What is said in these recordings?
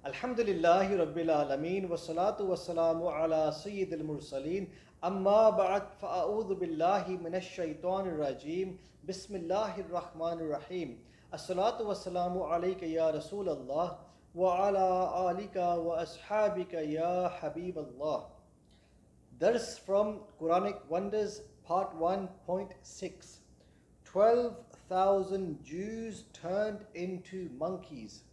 Alhamdulillahi Rabbil Alameen wassalatu wassalamu ala Sayyidil Mursaleen amma ba'd fa'a'udhu billahi minash shaitanir rajeem bismillahir rahmanir rahim as-salatu wassalamu alayka ya Rasulallah wa ala alika wa ashabika ya Habiballah. Dars from Quranic Wonders Part 1.6. 12,000 Jews turned into monkeys.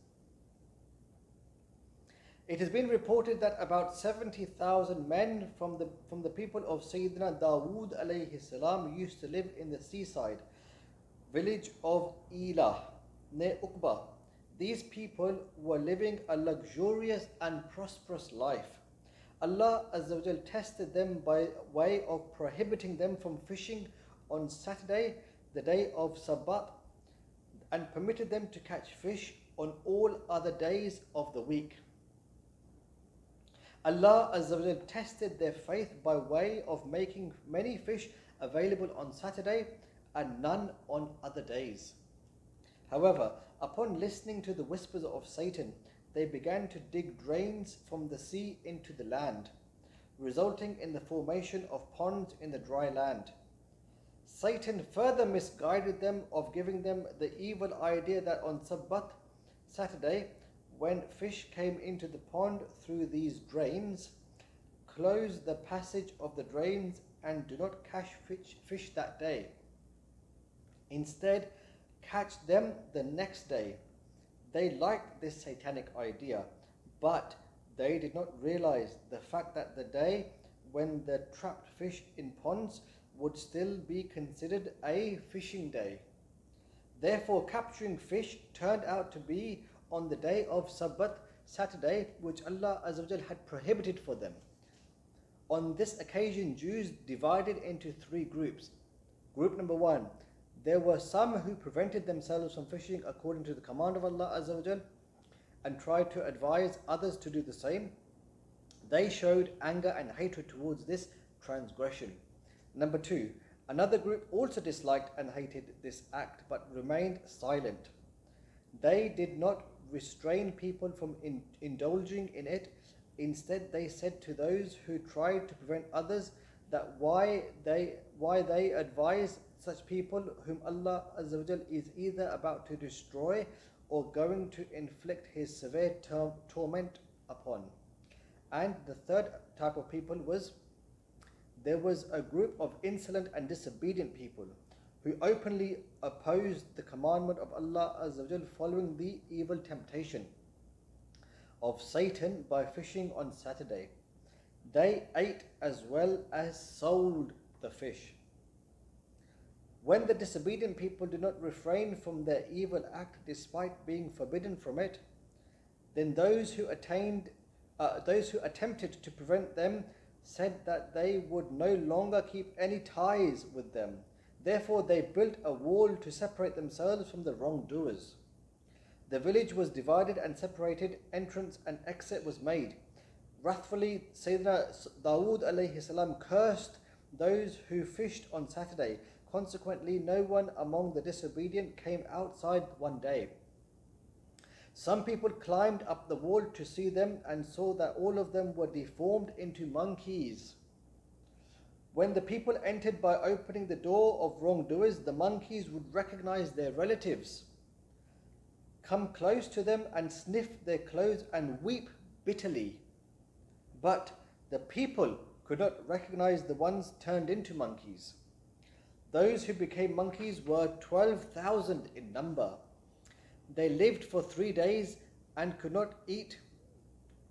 It has been reported that about 70,000 men from the people of Sayyidina Dawood alayhi salam used to live in the seaside village of Elah near Uqba. These people were living a luxurious and prosperous life. Allah Azza wa Jal tested them by way of prohibiting them from fishing on Saturday, the day of Sabbath, and permitted them to catch fish on all other days of the week. Allah Azza wa Jal tested their faith by way of making many fish available on Saturday and none on other days. However, upon listening to the whispers of Satan, they began to dig drains from the sea into the land, resulting in the formation of ponds in the dry land. Satan further misguided them of giving them the evil idea that on Sabbath, Saturday, when fish came into the pond through these drains, close the passage of the drains and do not catch fish that day. Instead, catch them the next day. They liked this satanic idea, but they did not realize the fact that the day when the trapped fish in ponds would still be considered a fishing day. Therefore, capturing fish turned out to be on the day of Sabbath, Saturday, which Allah Azza wa Jal had prohibited for them. On this occasion, Jews divided into three groups. Group number one, there were some who prevented themselves from fishing according to the command of Allah Azza wa Jal and tried to advise others to do the same. They showed anger and hatred towards this transgression. Number two, another group also disliked and hated this act but remained silent. They did not restrain people from indulging in it. Instead, they said to those who tried to prevent others that why they advise such people whom Allah Azza wa Jal is either about to destroy or going to inflict his severe torment upon. And the third type of people was, there was a group of insolent and disobedient people who openly opposed the commandment of Allah Azza wa Jal following the evil temptation of Satan by fishing on Saturday. They ate as well as sold the fish. When the disobedient people did not refrain from their evil act despite being forbidden from it, then those who attempted to prevent them said that they would no longer keep any ties with them. Therefore, they built a wall to separate themselves from the wrongdoers. The village was divided and separated, entrance and exit was made. Wrathfully, Sayyidina Dawood alayhi salam cursed those who fished on Saturday. Consequently, no one among the disobedient came outside one day. Some people climbed up the wall to see them and saw that all of them were deformed into monkeys. When the people entered by opening the door of wrongdoers, the monkeys would recognize their relatives, come close to them and sniff their clothes and weep bitterly. But the people could not recognize the ones turned into monkeys. Those who became monkeys were 12,000 in number. They lived for 3 days and could not eat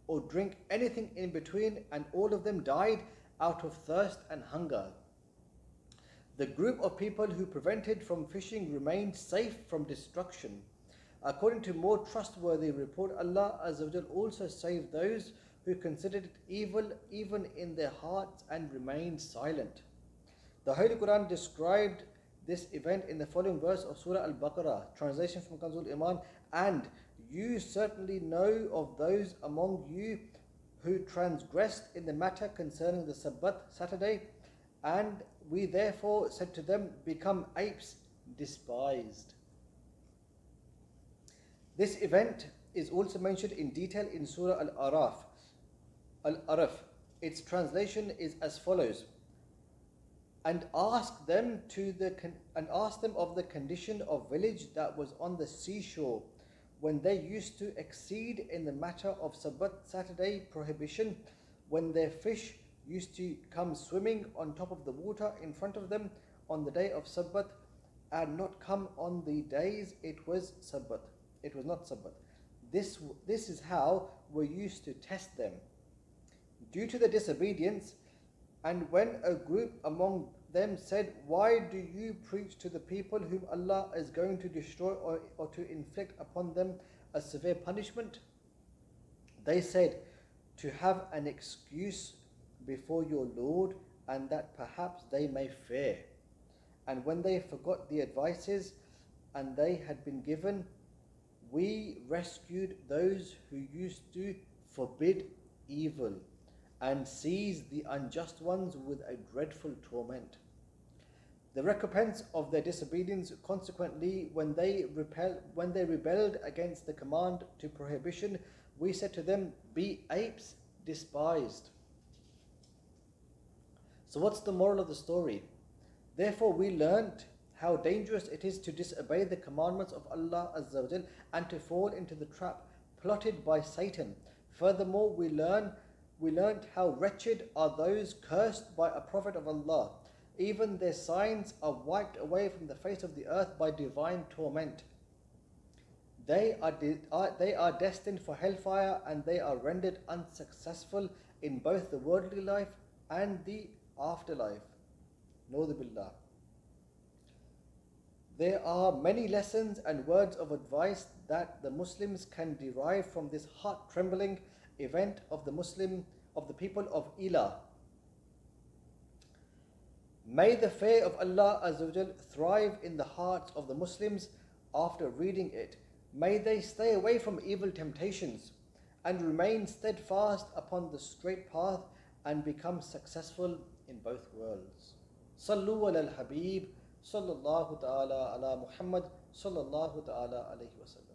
or drink anything in between, and all of them died out of thirst and hunger. The group of people who prevented from fishing remained safe from destruction. According to more trustworthy report, Allah Azza wa Jal also saved those who considered it evil even in their hearts and remained silent. The Holy Quran described this event in the following verse of Surah Al-Baqarah, translation from Kanzul Iman, and you certainly know of those among you who transgressed in the matter concerning the Sabbath, Saturday, and we therefore said to them, become apes despised. This event is also mentioned in detail in Surah Al-Araf. Its translation is as follows: and ask them of the condition of village that was on the seashore, when they used to exceed in the matter of Sabbath Saturday prohibition, when their fish used to come swimming on top of the water in front of them on the day of Sabbath, and not come on the days it was Sabbath. It was not Sabbath. This is how we used to test them. Due to the disobedience, and when a group among them said, why do you preach to the people whom Allah is going to destroy or to inflict upon them a severe punishment? They said, to have an excuse before your Lord, and that perhaps they may fear. And when they forgot the advices and they had been given, we rescued those who used to forbid evil and seized the unjust ones with a dreadful torment. The recompense of their disobedience, consequently, when they rebelled against the command to prohibition, we said to them, be apes despised. So what's the moral of the story? Therefore we learnt how dangerous it is to disobey the commandments of Allah Azza wa Jal and to fall into the trap plotted by Satan. Furthermore, we learnt how wretched are those cursed by a prophet of Allah. Even their signs are wiped away from the face of the earth by divine torment. They are destined for hellfire, and they are rendered unsuccessful in both the worldly life and the afterlife. Na'udhu billah. There are many lessons and words of advice that the Muslims can derive from this heart-trembling event of the people of Ila. May the fear of Allah Azza wa Jal thrive in the hearts of the Muslims after reading it. May they stay away from evil temptations and remain steadfast upon the straight path and become successful in both worlds. Sallu ala al-Habib sallallahu ta'ala ala Muhammad sallallahu ta'ala alayhi wa sallam.